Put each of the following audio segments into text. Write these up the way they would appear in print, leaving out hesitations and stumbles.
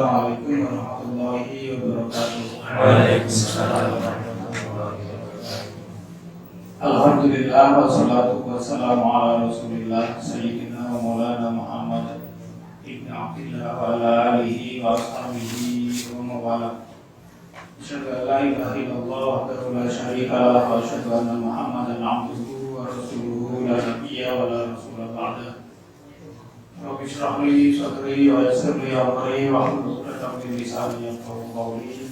Assalamualaikum warahmatullahi wabarakatuh. Waalaikumsalam warahmatullahi wabarakatuh. Alhamdulillah wassalatu wassalamu ala Rasulillah Sayyidina wa Maulana Muhammad ibn Abdillah wa ala alihi wa ashabihi wa mawala. Asyhadu an la ilaha illallah wahdahu la syarika lah wa asyhadu anna Muhammadan abduhu wa rasuluhu la nabiyya wa la rasula ba'dah. Rabbi shrah li sadri wa yassir li amri wa hlul 'uqdatam min lisani yafqahu qawli.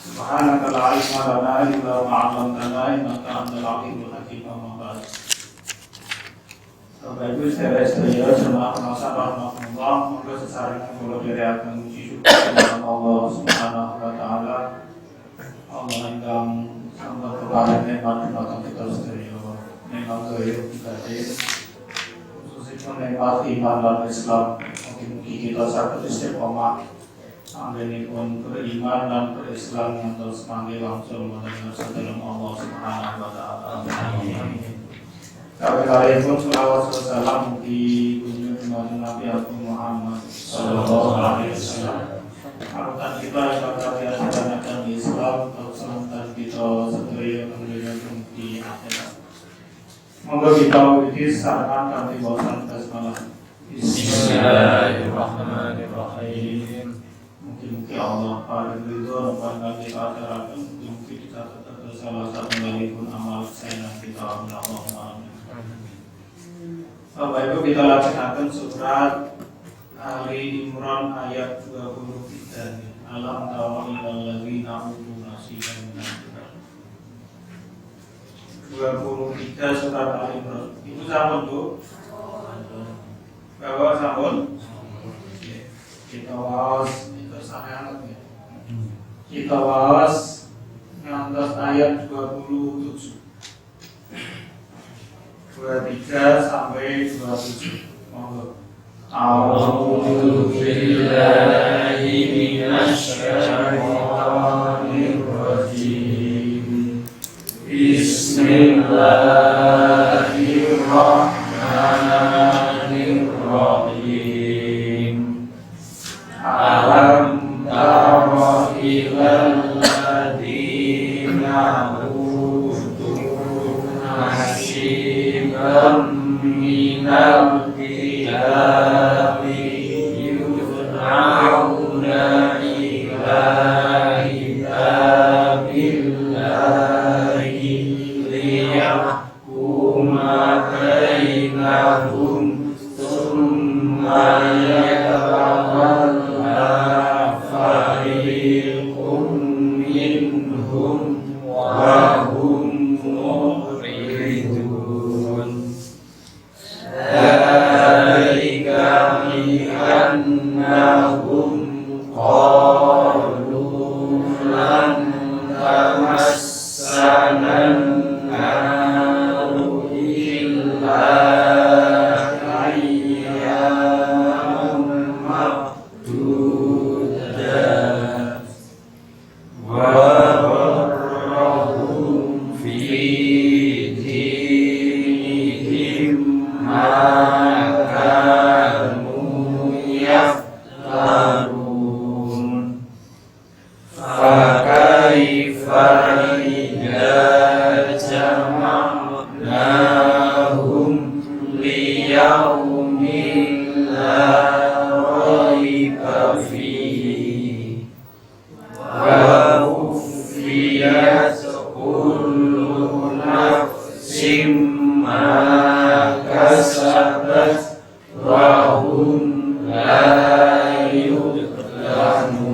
Subhanaka la ilma lana illa ma 'allamtana innaka antal 'alimul hakim. Amma ba'd. Bapak Ibu saudara-saudara jemaah rahmatullah, monggo sesarengan kula dherekaken puji syukur dhateng Allah Subhanahu wa taala. Allah ingkang sampun keparing nikmat dhateng kita sedaya. Nikmat kaya ibadah khususipun nikmat iman lan Islam. Mugi-mugi kita saged istiqomah anggenipun beriman dan berislam ngantos mangke wangsul wonten sadeleng Allah Subhanahu wa taala. Amin. Kali-kalipun selawat salam mugi kunjung dumateng Nabi Muhammad sallallahu alaihi wasallam. Harapan kita ibadah yang di Islam keselamatan kita sedaya dunia mugi akhirat. Monggo kita wiwiti sarana kanthi wacan basmalah. Bismillahirrahmanirrahim. Mungkin Allah paling ridho dan kami atarakan mungkin kita tetap salah satu dari pun amal saya kita Allahumma amin. Bapak Ibu, kita laksanakan surat Ali Imran ayat 23. Alam tara ilal ladzina utu nasiban minal kitab. 23 surat Ali Imran. Itu sampun tuh. Bapak sampun. Kita was kita bahas ngantos ayat 27 23 sampai 27. Monggo. A'udzu billahi minasy syaithanir rajim. Bismillahirrahmanirrahim. Alam tara ilal ladzina utu nasiban minal kitabi yud'auna ila kitabillahi liyahkuma bainahum thumma yatawalla fariqum minhum wa hum mu'ridun. Dzalika bi annahum qalu lan tamassanan naru illa ayyaman ma'dudat wa gharrahum fi dinihim ma kanu yaftarun. Fakaifa idza jama'nahum liyaumin la raiba fihi wa uffiyat kullu nafsin ma kasabat wa hum la yuzlamun.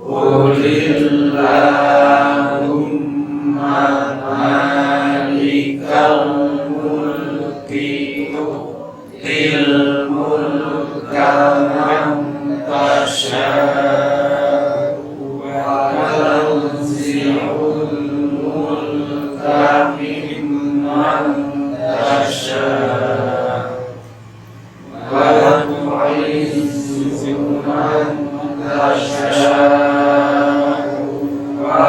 Qulillahumma malikal mulki tu'til mulka man tasha'u wa tanzi'ul mulka mimman tasha'u wa tu'izzu man tasha'u wa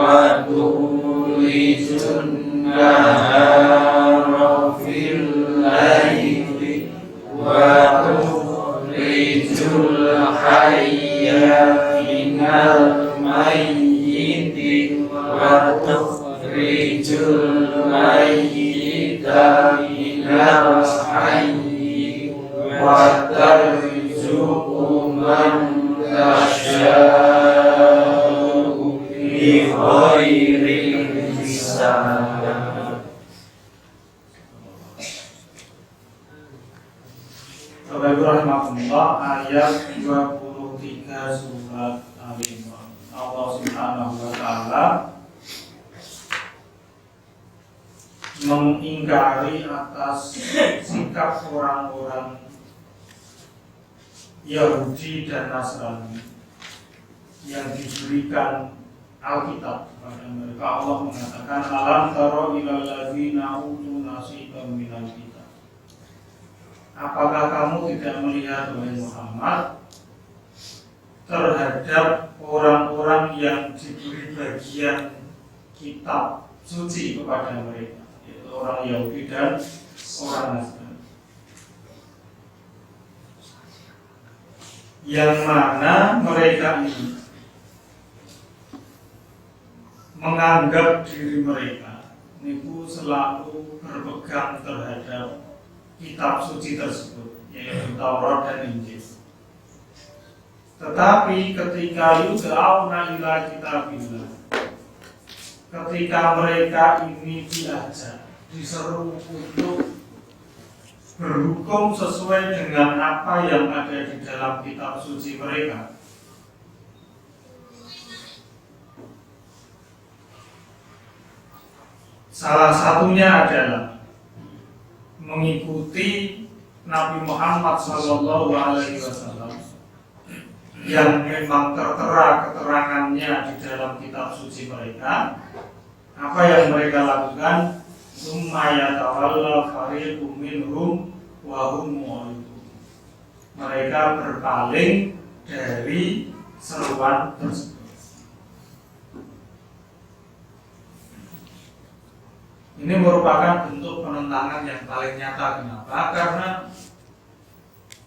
وتولج النهار في الليل وتخرج الحي من الميت وتخرج الميت من الحي وترزق من تشاء بغير حساب. Bapak Ibu rahimahumullah, ayat 23 surat Al-Imran. Allah Subhanahu wa taala mengingkari atas sikap orang-orang Yahudi dan Nasrani yang diberikan Alkitab kepada mereka. Allah mengatakan, alam tara ilal ladzina utu nasiban minal kitab. Apakah kamu tidak melihat, wahai Muhammad, terhadap orang-orang yang diberi bagian kitab suci kepada mereka, yaitu orang Yahudi dan orang Nasrani, yang mana mereka ini menganggap diri mereka itu selalu berpegang terhadap kitab suci tersebut, yaitu Taurat dan Injil. Tetapi ketika yud'auna ila kitabillah, ketika mereka ini diajak, diseru untuk berhukum sesuai dengan apa yang ada di dalam kitab suci mereka, salah satunya adalah mengikuti Nabi Muhammad SAW yang memang tertera keterangannya di dalam kitab suci mereka. Apa yang mereka lakukan? Summa yatawalla fariqum minhum wa hum mu'ridun. Mereka berpaling dari seruan tersebut. Ini merupakan bentuk penentangan yang paling nyata. Kenapa? Karena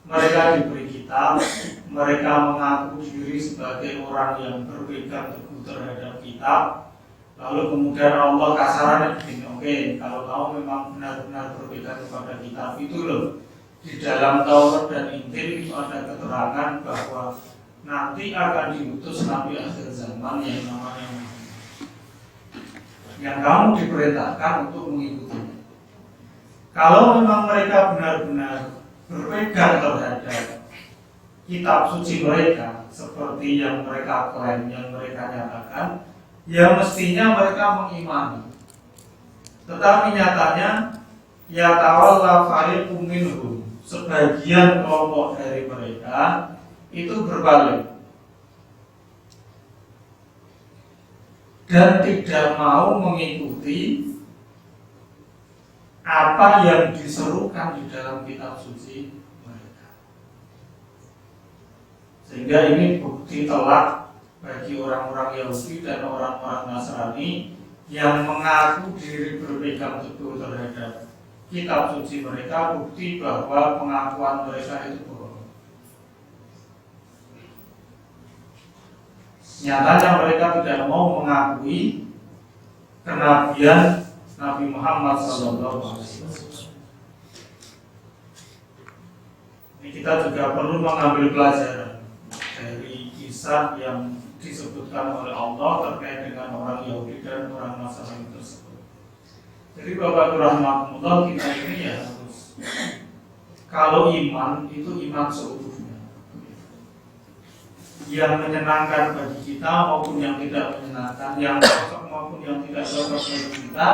mereka diberi kitab, mereka mengaku diri sebagai orang yang berpegang teguh terhadap kitab. Lalu kemudian Allah kasarannya begini, oke, kalau kamu memang benar-benar berpegang kepada kitab itu loh, di dalam Taurat dan Injil itu ada keterangan bahwa nanti akan diutus Nabi akhir zaman yang namanya Muhammad, yang kamu diperintahkan untuk mengikutinya. Kalau memang mereka benar-benar berpegang terhadap kitab suci mereka seperti yang mereka klaim, yang mereka nyatakan, ya mestinya mereka mengimani. Tetapi nyatanya ya tawalla fariqum minhum, sebagian kelompok dari mereka itu berbalik dan tidak mau mengikuti apa yang diserukan di dalam kitab suci mereka. Sehingga ini bukti telak bagi orang-orang Yahudi dan orang-orang Nasrani yang mengaku diri berpegang teguh terhadap kitab suci mereka, bukti bahwa pengakuan mereka itu bohong. Nyatanya mereka tidak mau mengakui kenabian Nabi Muhammad SAW. Ini kita juga perlu mengambil pelajaran dari kisah yang disebutkan oleh Allah terkait dengan orang Yahudi dan orang Nasrani tersebut. Jadi Bapak rahimahumullah, kita ini ya harus, kalau iman itu iman seutuhnya, yang menyenangkan bagi kita maupun yang tidak menyenangkan, yang cocok maupun yang tidak cocok bagi kita,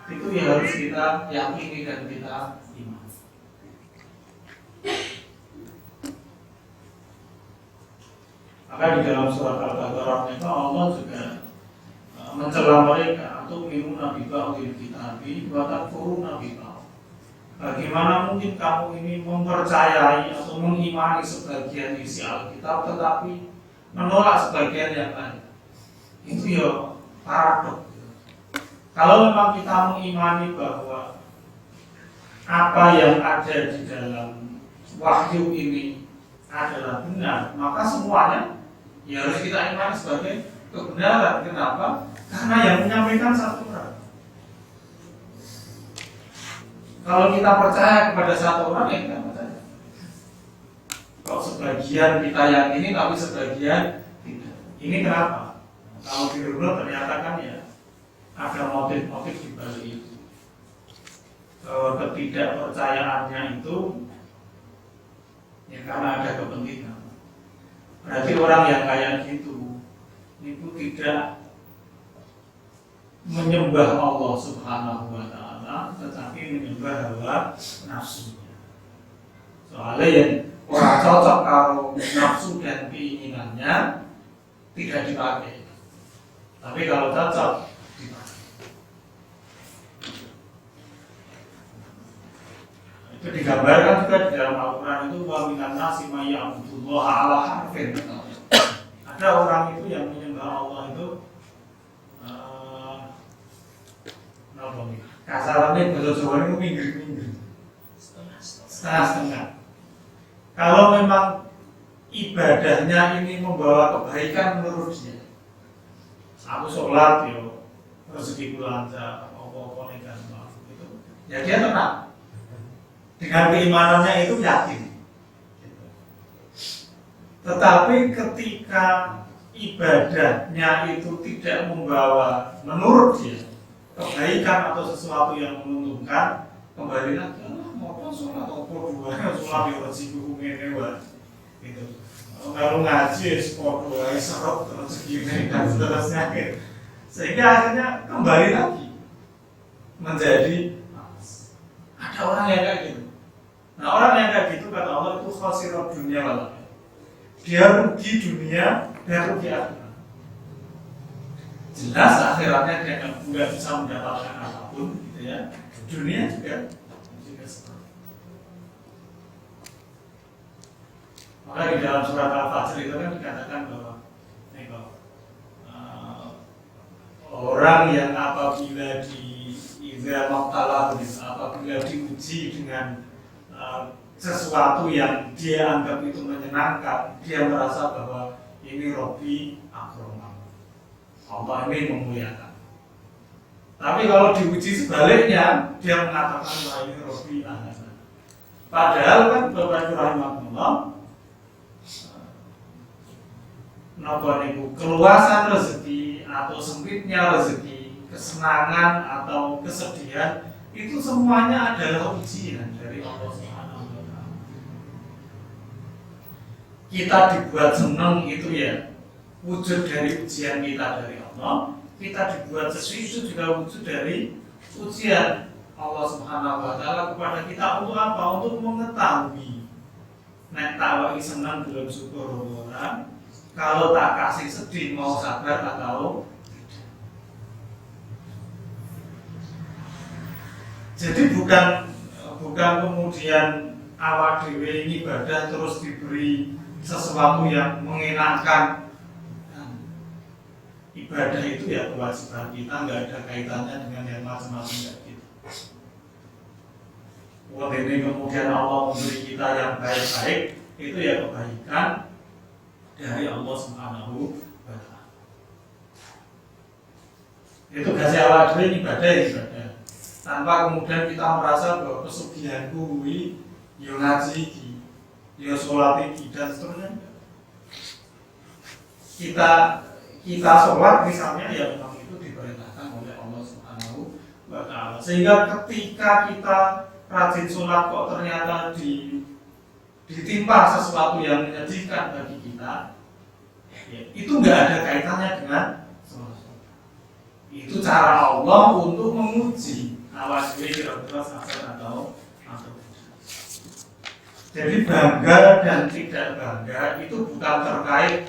itu yang harus kita yakini dan kita iman. Maka di dalam surat Al-Baqarah itu Allah juga mencela mereka untuk minum nabi ba'dil kitabi wa takfuruna bi ba'd. Bagaimana mungkin kamu ini mempercayai atau mengimani sebagian isi Alkitab tetapi menolak sebagian yang lain? Itu ya paradok. Kalau memang kita mengimani bahwa apa yang ada di dalam wahyu ini adalah benar, maka semuanya ya harus kita imani sebagai kebenaran. Kenapa? Karena yang menyampaikan satu orang. Kalau kita percaya kepada satu orang, ya kita percaya. Kalau sebagian kita yakini, tapi sebagian tidak. Ini kenapa? Kalau dirunut ternyata kan ya ada motif-motif di balik itu. Ketidakpercayaannya itu ya karena ada kepentingan. Berarti orang yang kayak gitu itu tidak menyembah Allah Subhanahu wa Ta'ala, tetapi menyembah hawa nafsunya. Soalnya yang orang cocok kalau nafsu dan keinginannya tidak dipakai, tapi kalau cocok dipakai. Itu digambarkan juga di dalam Al-Quran itu, wa minan nasi may ya'budullaha ala harfin. Ada orang itu yang menyembah Allah itu kasarannya bahasa Jawa itu minggir-minggir, setengah-setengah. Kalau memang ibadahnya ini membawa kebaikan menurut dia, aku sholat yo rezeki lancar, apa-apa nih kan gitu, ya dia tenang dengan keimanannya itu, yakin. Tetapi ketika ibadahnya itu tidak membawa menurut dia kebaikan atau sesuatu yang menguntungkan, kembali lagi mau sholat atau dua sholat yang rezeki ini gitu. Kalau ngaji podo serok terus segini dan seterusnya gitu. Sehingga akhirnya kembali lagi menjadi ada orang yang kayak gitu. Nah, orang yang kayak gitu kata Allah itu khosirot dunia wal akhirah. Dia rugi dunia dan rugi akhirat. Jelas akhiratnya dia nggak bisa mendapatkan apapun, gitu ya. Dunia juga seperti. Maka di dalam surat Al-Fajr itu kan dikatakan bahwa orang yang apabila apabila diuji dengan sesuatu yang dia anggap itu menyenangkan, dia merasa bahwa ini Robbi akramah, Allah ini memuliakan. Tapi kalau diuji sebaliknya, dia mengatakan bahwa ini Robbi ahana. Padahal kan Bapak Ibu rahimahullah, keluasan rezeki atau sempitnya rezeki, kesenangan atau kesedihan, itu semuanya adalah ujian dari Allah Subhanahu wa Ta'ala. Kita dibuat senang itu ya wujud dari ujian kita dari Allah. Kita dibuat sesuatu juga wujud dari ujian Allah Subhanahu wa Ta'ala kepada kita. Untuk apa? Untuk mengetahui nek tawa senang belum syukur orang, kalau tak kasih sedih mau sabar atau tidak. Jadi bukan kemudian awak dewe ibadah terus diberi sesuatu yang mengenakan. Ibadah itu ya kewajiban kita, nggak ada kaitannya dengan yang macam-macam kayak gitu. Wah, ini kemudian Allah memberi kita yang baik-baik, itu ya kebaikan dari Allah Subhanahu wa Ta'ala. Itu kasih awal dulu ibadah. Tanpa kemudian kita merasa bahwa pesugihanku yo ngaji iki, yo sholat iki dan seterusnya. Kita sholat misalnya ya memang itu diperintahkan oleh Allah Subhanahu wa Ta'ala. Sehingga ketika kita rajin sholat kok ternyata ditimpa sesuatu yang menyedihkan bagi kita, ya, itu nggak ada kaitannya dengan sholat. Itu cara Allah untuk menguji awas kira-kira sadar atau jadi bangga dan tidak bangga itu bukan terkait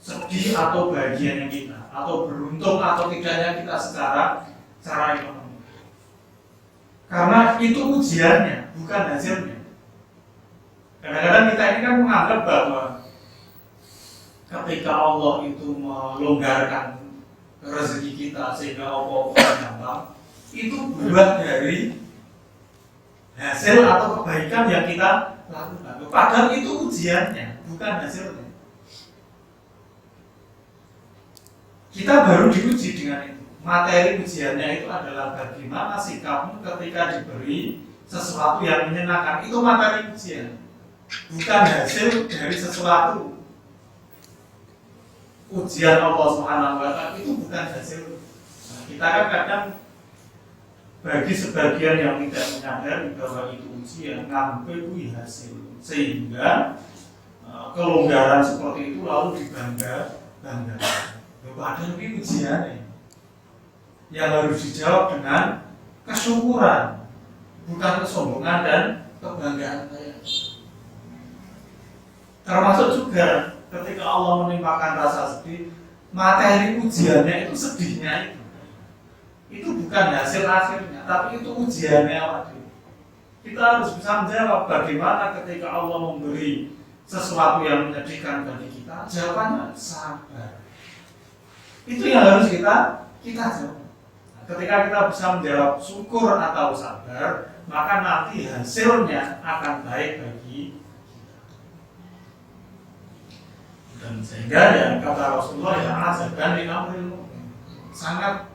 sedih atau bahagianya kita, atau beruntung atau tidaknya kita secara ekonomi. Karena itu ujiannya, bukan hasilnya. Kadang-kadang kita ini kan menganggap bahwa ketika Allah itu melonggarkan rezeki kita sehingga apa-apa gampang, itu buah dari hasil atau kebaikan yang kita lakukan. Padahal itu ujiannya, bukan hasilnya. Kita baru diuji dengan itu. Materi ujiannya itu adalah bagaimana sikapmu ketika diberi sesuatu yang menyenangkan. Itu materi ujian, bukan hasil dari sesuatu. Ujian Allah Subhanahu wa Ta'ala itu bukan hasil. Nah, kita kan kadang bagi sebagian yang tidak menyadari bahwa itu ujian, ngambil itu hasil, sehingga kelonggaran seperti itu lalu dibanggakan. Padahal itu ujian yang harus dijawab dengan kesyukuran, bukan kesombongan dan kebanggaan. Termasuk juga ketika Allah menimpakan rasa sedih, materi ujiannya itu sedihnya itu bukan hasil akhirnya, tapi itu ujiannya awal. Kita harus bisa menjawab bagaimana ketika Allah memberi sesuatu yang menyedihkan bagi kita, jawabannya sabar. Itu yang harus kita jawab. Ketika kita bisa menjawab syukur atau sabar, maka nanti hasilnya akan baik bagi kita. Dan sehingga ya kata Rasulullah ya azaban li amril mu'min, sangat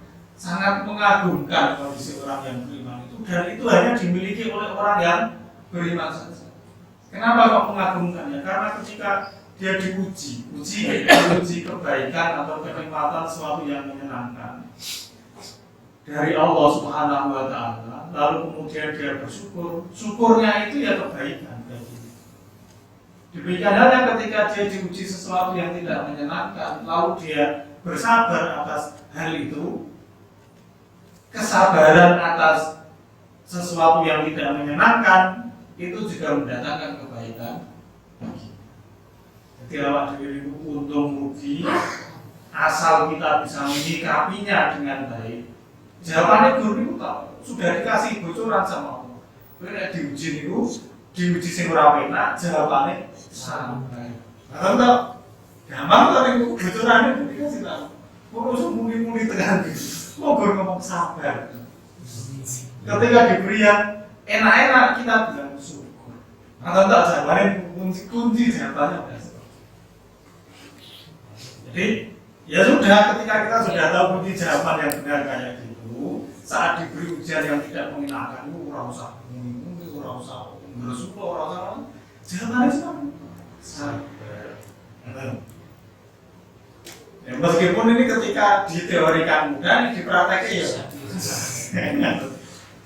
mengagumkan kondisi orang yang beriman itu, dan itu hanya dimiliki oleh orang yang beriman saja. Kenapa kok mengagumkannya? Karena ketika dia diuji kebaikan atau kenikmatan sesuatu yang menyenangkan dari Allah Subhanahu wa Ta'ala, lalu kemudian dia bersyukur, syukurnya itu ya kebaikan bagi dia. Demikian halnya ketika dia diuji sesuatu yang tidak menyenangkan, lalu dia bersabar atas hal itu, kesabaran atas sesuatu yang tidak menyenangkan itu juga mendatangkan kebaikan. Jadi awak dhewe untung rugi asal kita bisa menyikapinya dengan baik. Jawabannya guru itu tahu, sudah dikasih bocoran sama Allah. Kowe nek diuji sing ora penak, jawabannya sampai. Atau enggak gampang tapi bocorane dikasih tahu. Kok usah muni-muni tekan gitu. Mau ngomong sabar. Ketika diberi yang enak-enak kita bilang syukur. Atau enggak jawabannya kunci jawabannya. Jadi ya sudah, ketika kita sudah tahu kunci jawaban yang benar kayak gitu, saat diberi ujian yang tidak mengenakan, ora usah muni-muni, ora usah bersyukur, ora usah jawabannya sabar. Ya, meskipun ini ketika diteorikan mudah, dipraktekkan ya.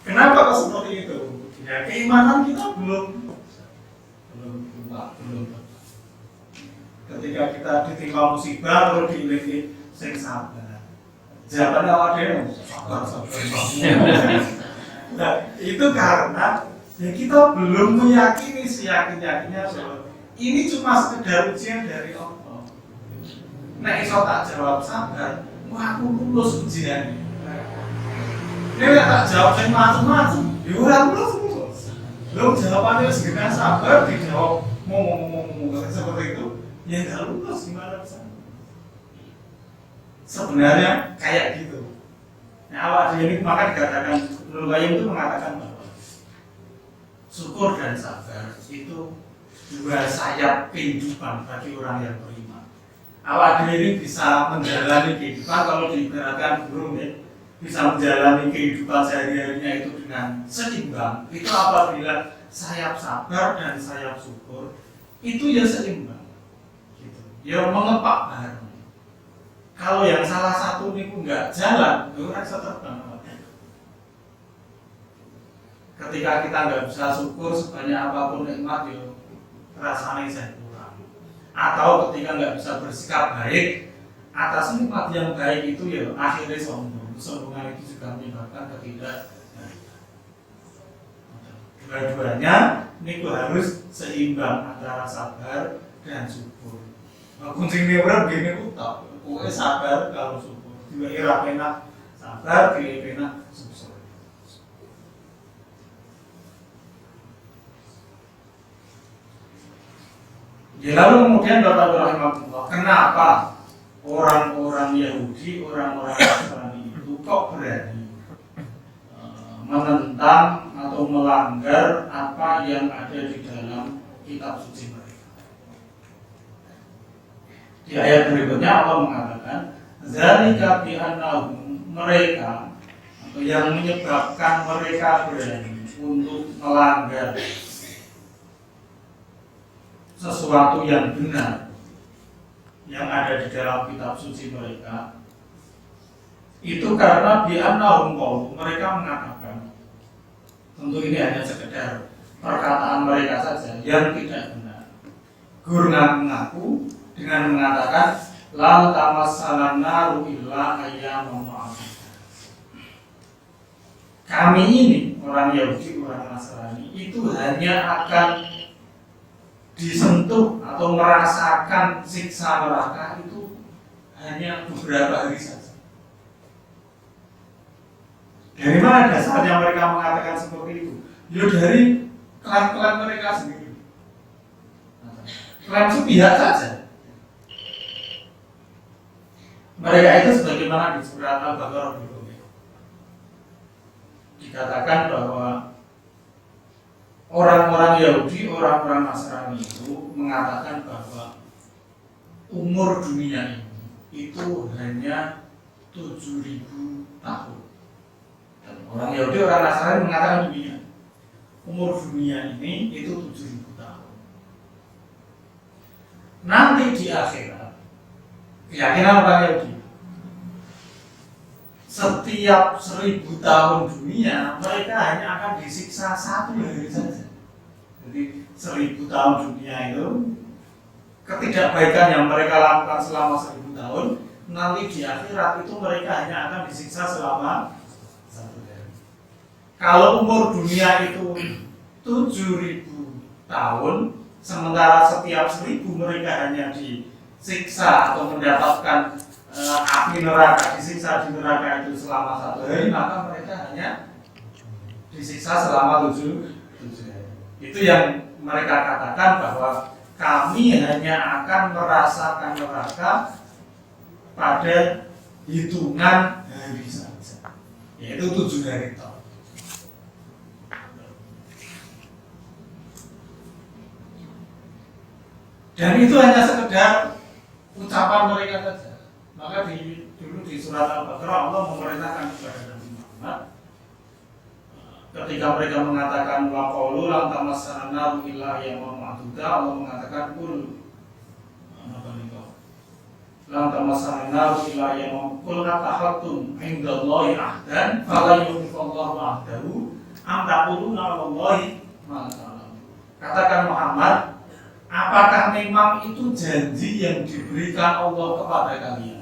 Kenapa kok seperti itu? Ya keimanan kita belum. Ketika kita ditimpa musibah perlu diilingi sing sabar. Jawabannya awak dhewe sabar. Nah, itu karena ya kita belum meyakini seyakin-yakinnya bahwa ini cuma sekedar ujian dari Allah. Nek iso tak jawab sabar, wah aku lulus ujian. Nek tak jawab sing macam-macam, ya ora lulus. Lo jawabannya wis dengan sabar dijawab ngomong seperti itu. Ya nggak lulus, gimana bisa? Sebenarnya kayak gitu. Nah, awak ini maka dikatakan, Ibnu Qayyim itu mengatakan bahwa syukur dan sabar itu dua sayap kehidupan bagi orang yang beriman. Awak ini bisa menjalani kehidupan, kalau diibaratkan burung ya, bisa menjalani kehidupan sehari-harinya itu dengan seimbang. Itu apabila sayap sabar dan sayap syukur itu ya seimbang. Ya mengepak bareng. Kalau yang salah satu ini pun nggak jalan, itu rasa terbang. Ketika kita nggak bisa syukur sebanyak apapun nikmat, ya rasanya saya kurang. Atau ketika nggak bisa bersikap baik atas nikmat yang baik itu, ya akhirnya sombong. Kesombongan itu juga menyebabkan dua-duanya ini harus seimbang antara sabar dan syukur. Kuncing ini orang begini utak, kue sabar kalau syukur. Dua ira penak sabar, dua penak syukur. Ya, lalu kemudian Bapak rahimahullah, kenapa orang-orang Yahudi, orang-orang Nasrani itu kok berani menentang atau melanggar apa yang ada di dalam kitab suci mereka? Di ayat berikutnya Allah mengatakan, zalika bi annahum, mereka atau yang menyebabkan mereka berani untuk melanggar sesuatu yang benar yang ada di dalam kitab suci mereka, itu karena bi annahum qalu, mereka mengatakan, tentu ini hanya sekedar perkataan mereka saja yang tidak benar. Gur ngaku dengan mengatakan lan tamassalan naru illa ayyaman ma'dudah. Kami ini orang Yahudi, orang Nasrani itu hanya akan disentuh atau merasakan siksa neraka itu hanya beberapa hari saja. Dari mana dasarnya mereka mengatakan seperti itu? Ya dari klaim-klaim mereka sendiri. Klaim sepihak saja. Mereka itu sebagaimana di surat Al-Baqarah dikatakan bahwa orang-orang Yahudi, orang-orang Nasrani itu mengatakan bahwa umur dunia ini itu hanya 7.000 tahun. Dan orang Yahudi, orang Nasrani mengatakan demikian. Umur dunia ini itu 7.000 tahun. Nanti di akhirat, keyakinan orang Yahudi, setiap 1.000 tahun dunia mereka hanya akan disiksa 1 hari saja. Jadi 1.000 tahun dunia itu ketidakbaikan yang mereka lakukan selama 1.000 tahun, nanti di akhirat itu mereka hanya akan disiksa selama 1 hari. Kalau umur dunia itu 7.000 tahun, sementara setiap 1.000 mereka hanya disiksa atau mendapatkan api neraka, disiksa di neraka itu selama 1 hari, maka mereka hanya disiksa selama 7 hari. Itu yang mereka katakan bahwa kami hanya akan merasakan neraka pada hitungan hari saja, yaitu 7 hari toh. Dan itu hanya sekedar ucapan mereka saja. Maka dulu di surat Al-Baqarah Allah memerintahkan kepada Nabi Muhammad ketika mereka mengatakan wa qalu lan tamassana nar illa ayyaman ma'dudah, Allah mengatakan kul lan tamassana nar illa ayyaman qul atahattum indallahi ahdan fala yukhifallahu ahdahu am taquluna 'alallahi ma la ta'lamun. Katakan Muhammad, apakah memang itu janji yang diberikan Allah kepada kalian?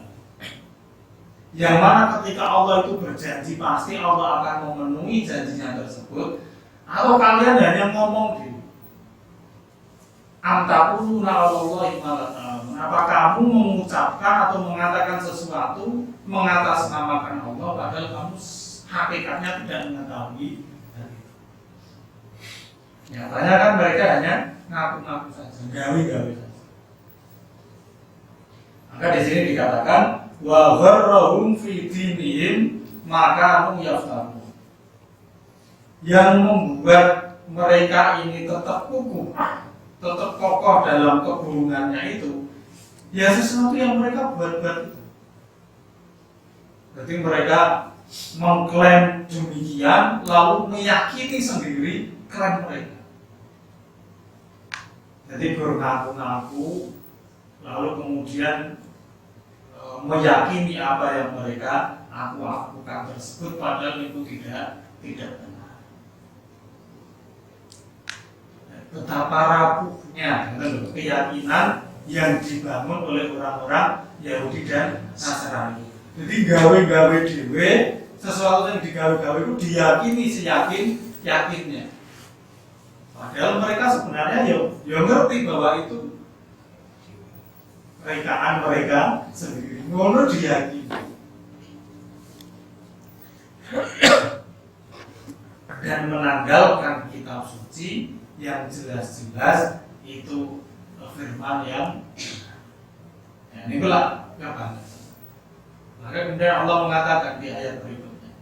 Yang mana ketika Allah itu berjanji pasti Allah akan memenuhi janjinya tersebut, atau kalian hanya ngomong di amtaquluna 'alallahi ma la ta'lamun? Apa kamu mengucapkan atau mengatakan sesuatu mengatasnamakan Allah padahal kamu hakikatnya tidak mengetahui? Nyatanya kan mereka hanya ngaku-ngaku saja, gawe-gawe saja. Maka di sini dikatakan wa gharrahum fi dinihim maka kanu yaftarun. Yang membuat mereka ini tetap kukuh, tetap kokoh dalam kebohongannya itu, ya sesuatu yang mereka buat-buat itu. Jadi mereka mengklaim demikian lalu meyakini sendiri klaim mereka. Jadi berngaku-ngaku lalu kemudian meyakini apa yang mereka aku-akukan tersebut padahal itu tidak benar. Betapa rapuhnya keyakinan yang dibangun oleh orang-orang Yahudi dan Nasrani. Jadi gawe-gawe dewe, sesuatu yang digawe-gawe itu diyakini seyakin-yakinnya. Padahal mereka sebenarnya ya ngerti bahwa itu rekaan mereka sendiri. Ngono diyakini. Dan menanggalkan kitab suci yang jelas-jelas itu firman yang ini pula kapan? Maka kemudian Allah mengatakan di ayat berikutnya,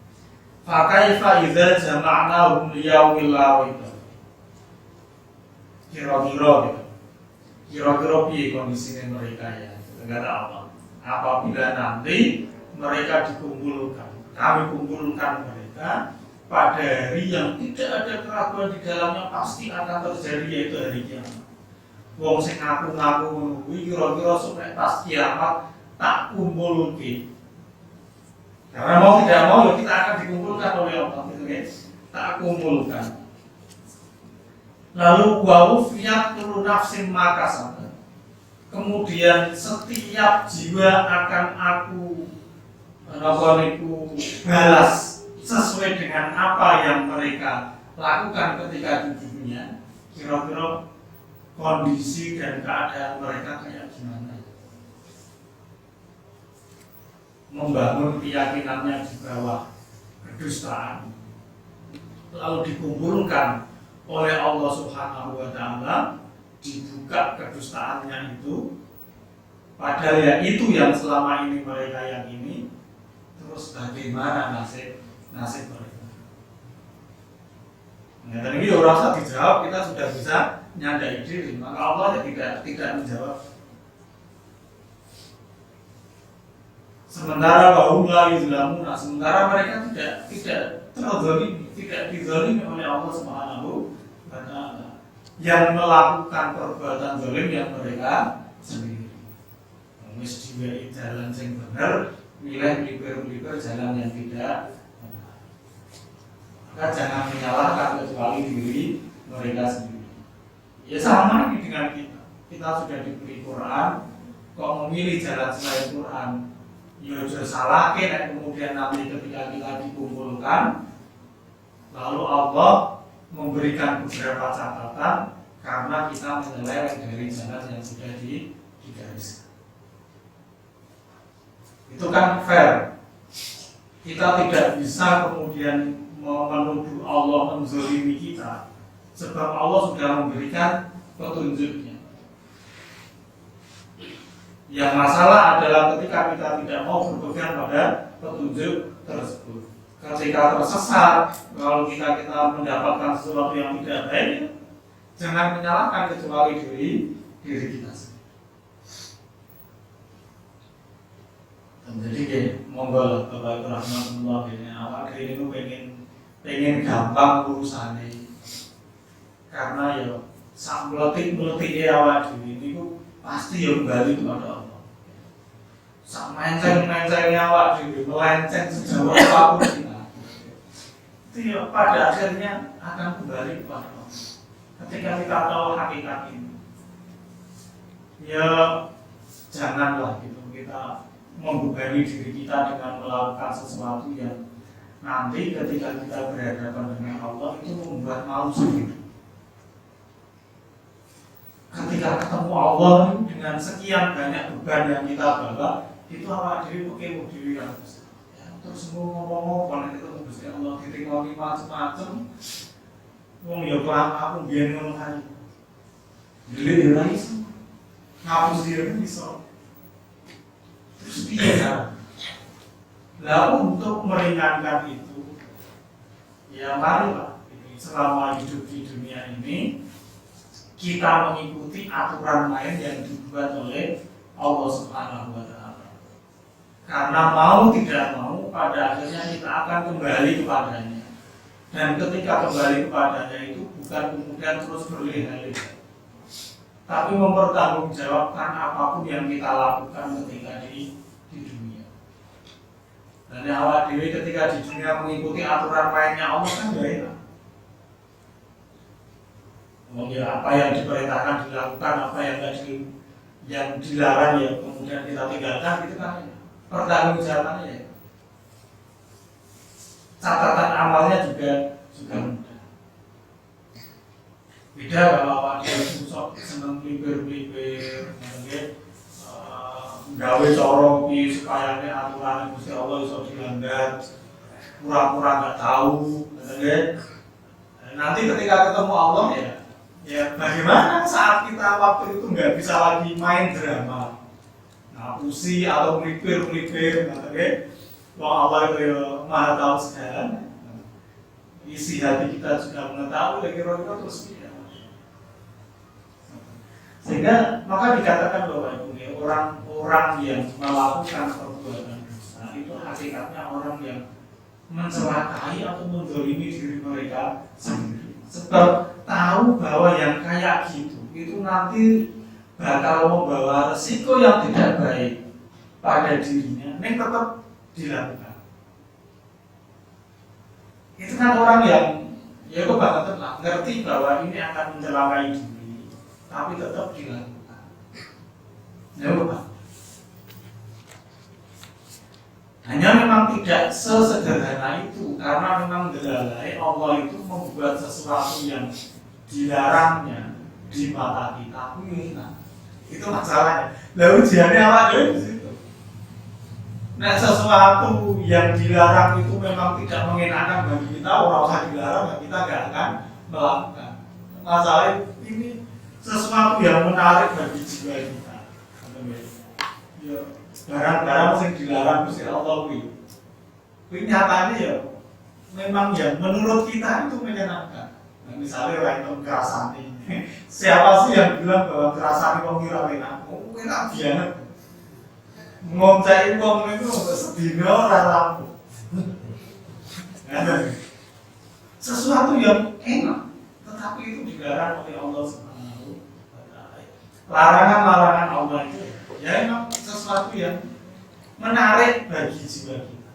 fakaifa idza jama'nahum liyaumil la raiba. Kira-kira gitu. Kira-kira piye kondisinya mereka ya? Kata Allah. Apabila nanti mereka dikumpulkan, kami kumpulkan mereka pada hari yang tidak ada keraguan di dalamnya, pasti akan terjadi, yaitu hari kiamat. Wong sing ngaku-ngaku kuwi kira-kira sampai pas kiamat tak kumpulke. Karena mau tidak mau ya kita akan dikumpulkan oleh Allah, gitu guys. Tak kumpulkan. Lalu wa'ufiyat kullu nafsin ma kasabat. Kemudian setiap jiwa akan aku balas sesuai dengan apa yang mereka lakukan ketika di dunia. Kira-kira kondisi dan keadaan mereka kayak gimana? Membangun keyakinannya di bawah kedustaan, lalu dikumpulkan oleh Allah Subhanahu wa Ta'ala, dibuka kedustaannya itu, padahal ya itu yang selama ini mereka yakini. Terus bagaimana nasib mereka? Nah, tadi ini orang usah dijawab, kita sudah bisa nyandai diri. Maka Allah tidak menjawab. Sementara bahwa la yuzlamuna, sementara mereka tidak terzalimi, tidak dizalimi oleh Allah Subhanahu wa Ta'ala, yang melakukan perbuatan zalim yang mereka sendiri. Wis diwehi jalan sing bener, milih melipir jalan yang tidak benar. Maka jangan menyalahkan kecuali diri mereka sendiri. Ya sama ini dengan kita. Kita sudah diberi Quran, kok memilih jalan selain Quran. Ya sudah salah, kemudian nanti ketika kita dikumpulkan, lalu Allah memberikan beberapa catatan karena kita menyeleweng dari jalan yang sudah digariskan. Itu kan fair. Kita tidak bisa kemudian menuduh Allah menzalimi kita, sebab Allah sudah memberikan petunjuknya. Yang masalah adalah ketika kita tidak mau berpegang pada petunjuk tersebut. Ketika tersesat, kalau kita mendapatkan sesuatu yang tidak baik, jangan menyalahkan kecuali diri kita sendiri. Jadi monggo Bapak rahmatullah ini awak dhewe niku pengen gampang urusane. Karena ya sak mletik-mletike awak dhewe niku pasti ya kembali kepada Allah. Sak menceng-mencengnya awak dhewe melenceng sejauh apapun kita, itu ya pada akhirnya akan kembali kepada Allah. Ketika kita tahu hakikat ini, ya janganlah gitu kita membebani diri kita dengan melakukan sesuatu yang nanti ketika kita berhadapan dengan Allah itu membuat malu sendiri. Ketika ketemu Allah dengan sekian banyak beban yang kita bawa, itu awak diri kok diri kan. Terus ngomong-ngomong ketemu Gusti Allah ditinggali macam-macam. Wong ya kelam aku biyen ngono kan. Dile ora iso. Ngapus dia iso. Terus piye kan? Lah untuk meringankan itu, ya marilah selama hidup di dunia ini kita mengikuti aturan main yang dibuat oleh Allah Subhanahu wa Ta'ala. Karena mau tidak mau pada akhirnya kita akan kembali kepadanya. Dan ketika kembali kepadanya itu bukan kemudian terus berleha-leha, tapi mempertanggungjawabkan apapun yang kita lakukan ketika di dunia. Dan awak dewi ketika di dunia mengikuti aturan mainnya Allah kan gak enak. Ya, apa yang diperintahkan dilakukan, apa yang dilarang ya kemudian kita tinggalkan, itu kan pertanggungjawabannya ya. Catatan amalnya juga mudah. Beda kalau awak dhewe sok seneng melipir-melipir, gawe cara iki supaya aturan Gusti Allah iso dilanggar, pura-pura nggak tahu, nanti ketika ketemu Allah Ya, bagaimana saat kita waktu itu nggak bisa lagi main drama, ngapusi atau melipir, oke? Wong Allah itu ya maha tahu segala. Isi hati kita juga mengetahui, kira-kira terus dia. Sehingga maka dikatakan bahwa ini orang-orang yang melakukan perbuatan dosa itu hakikatnya orang yang mencelakai atau menzalimi diri mereka sendiri. Sebab tahu bahwa yang kayak gitu itu nanti bakal membawa resiko yang tidak baik pada dirinya, ini tetap dilakukan. Itu kan orang yang ya kok banget lah ngerti bahwa ini akan mencelakai diri, tapi tetap dilakukan. Ya Pak. Hanya memang tidak sesederhana itu, karena memang delalai Allah itu membuat sesuatu yang dilarangnya di mata kita. Nah, itu masalahnya. Lalu ujiannya apa dari situ? Nah, sesuatu yang dilarang itu memang tidak mengenakan bagi kita, orang usah dilarang, kita nggak akan melakukan. Masalah ini sesuatu yang menarik bagi jiwa kita. Ya, barang-barang yang dilarang Gusti Allah ini nyatanya ya memang yang menurut kita itu menyenangkan. Nah, misalnya orang itu kerasani, siapa sih yang bilang bahwa kerasani wong kira enak? Enak banget. Ngomcai wong itu sedina ora rampung. Sesuatu yang enak, tetapi itu dilarang oleh Allah Subhanahu wa Ta'ala. Larangan-larangan Allah itu ya memang sesuatu yang menarik bagi jiwa kita.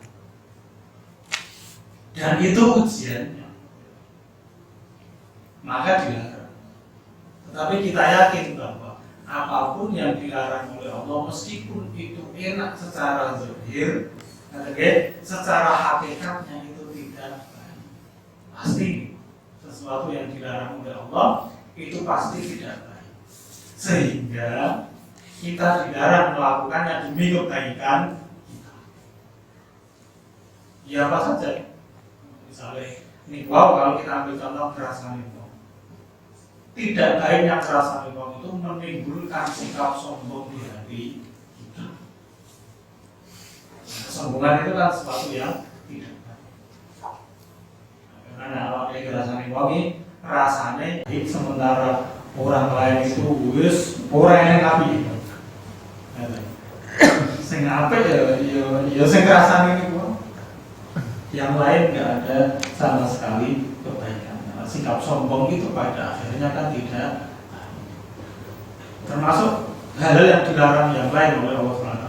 Dan itu ujiannya. Maka dilarang. Tetapi kita yakin bahwa apapun yang dilarang oleh Allah, meskipun itu enak secara zahir, secara hakikatnya itu tidak baik. Pasti sesuatu yang dilarang oleh Allah itu pasti tidak baik. Sehingga kita dilarang melakukannya demi kebaikan kita. Ya apa saja. Misalnya, ini kalau kita ambil contoh kerasa nipong. Tidak baiknya kerasa nipong itu menimbulkan sikap sombong di hati kita. Kesombongan itu kan sesuatu yang tidak baik. Karena kalau dia kerasa nipong ini rasanya baik, sementara orang lain itu wis orang yang api. Sing apik ya sing rasane niku. Yang lain nggak ada sama sekali kebaikan. Nah, sikap sombong itu pada akhirnya kan tidak, termasuk hal yang dilarang yang lain oleh Allah SWT.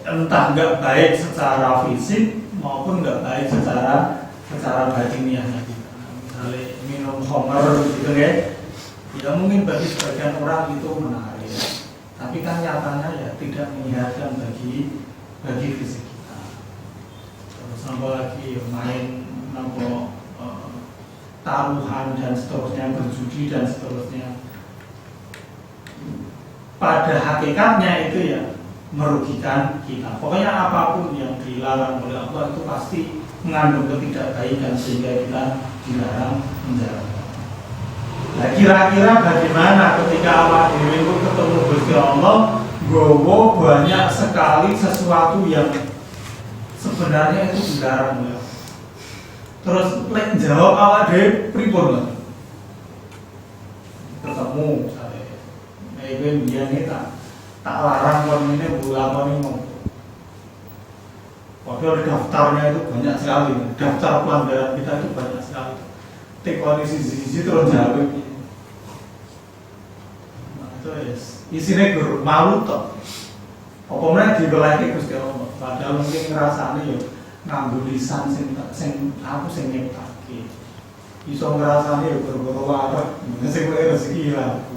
Entah nggak baik secara fisik maupun nggak baik secara batiniahnya kita. Misalnya minum khamr gitu ya mungkin bagi sebagian orang itu menarik. Tapi kan nyatanya ya tidak menyehatkan bagi fisik kita. Terus nambah lagi main taruhan dan seterusnya, berjudi dan seterusnya. Pada hakikatnya itu ya merugikan kita. Pokoknya apapun yang dilarang oleh Allah itu pasti mengandung ketidakbaikan sehingga kita dilarang menjalankan. Nah kira-kira bagaimana ketika awak dhewe itu ketemu Gusti Allah, gowo banyak sekali sesuatu yang sebenarnya itu dilarang oleh Allah. Terus lek jawab awak dhewe pripun? Ketemu misalnya, nek biyen tak larang kon ini bulakoni ngono. Padahal daftarnya itu banyak sekali, daftar pelanggaran kita itu banyak sekali. Tekoni sisi terus jawab. Isinya guru malu toh. Apa meneh dibelahke Gusti Allah. Padahal mungkin ngrasane yo nganggo lisan sing aku sing nyiptake. Iso ngrasane yo gara-gara wareg, sing rezeki aku.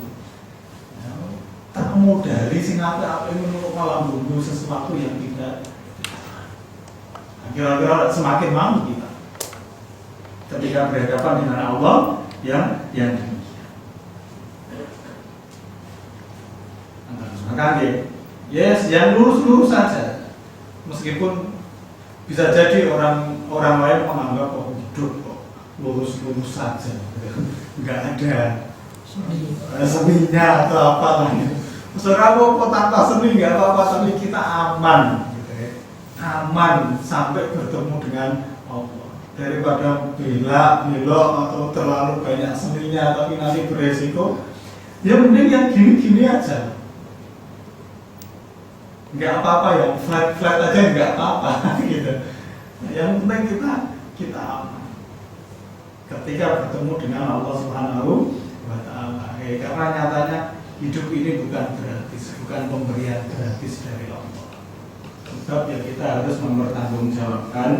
Tak modali sing apik-apik ngono malah mbunggu sesuatu yang tidak. Kira-kira semakin malu kita ketika berhadapan dengan Allah yang demikian. Maka yes, yang lurus-lurus saja. Meskipun bisa jadi orang lain menganggap hidup kok lurus-lurus saja, nggak ada seninya atau apa lah gitu. Saudara mau tanpa seni nggak apa-apa, tapi kita aman, gitu ya. Aman sampai bertemu dengan Allah. Daripada belok atau terlalu banyak seninya tapi nanti beresiko, ya mending yang gini-gini aja. Nggak apa-apa, yang flat aja nggak apa-apa gitu. Yang penting kita aman ketika bertemu dengan Allah Subhanahu wa Ta'ala. Karena nyatanya hidup ini bukan gratis, bukan pemberian gratis dari Allah. Sebab ya kita harus mempertanggungjawabkan.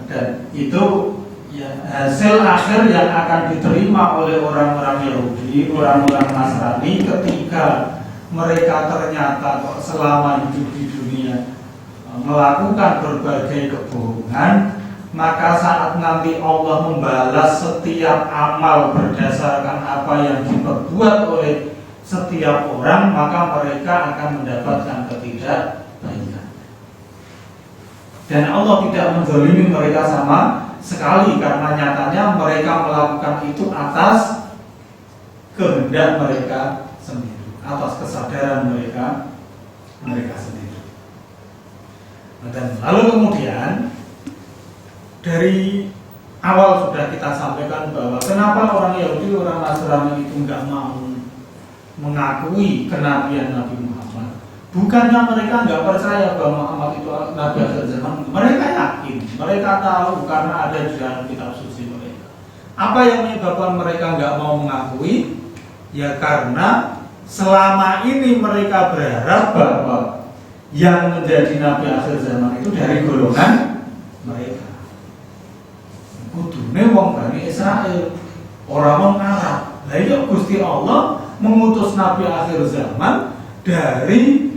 Dan itu ya, hasil akhir yang akan diterima oleh orang-orang Yahudi, orang-orang Nasrani ketika mereka ternyata kok selama hidup di dunia melakukan berbagai kebohongan, maka saat nanti Allah membalas setiap amal berdasarkan apa yang diperbuat oleh setiap orang, maka mereka akan mendapatkan ketidakbaikan. Dan Allah tidak menzalimi mereka sama sekali, karena nyatanya mereka melakukan itu atas kehendak mereka sendiri, atas kesadaran mereka sendiri. Dan lalu kemudian dari awal sudah kita sampaikan bahwa kenapa orang Yahudi, orang Nasrani itu nggak mau mengakui kenabian Nabi Muhammad. Bukannya mereka nggak percaya bahwa Muhammad itu Nabi akhir zaman. Mereka yakin, mereka tahu karena ada di dalam kitab suci mereka. Apa yang menyebabkan mereka nggak mau mengakui? Ya karena selama ini mereka berharap bahwa yang menjadi Nabi akhir zaman itu dari golongan mereka. Kudune wong Bani Israel, orang wong Arab. Lah iya Gusti Allah mengutus Nabi akhir zaman dari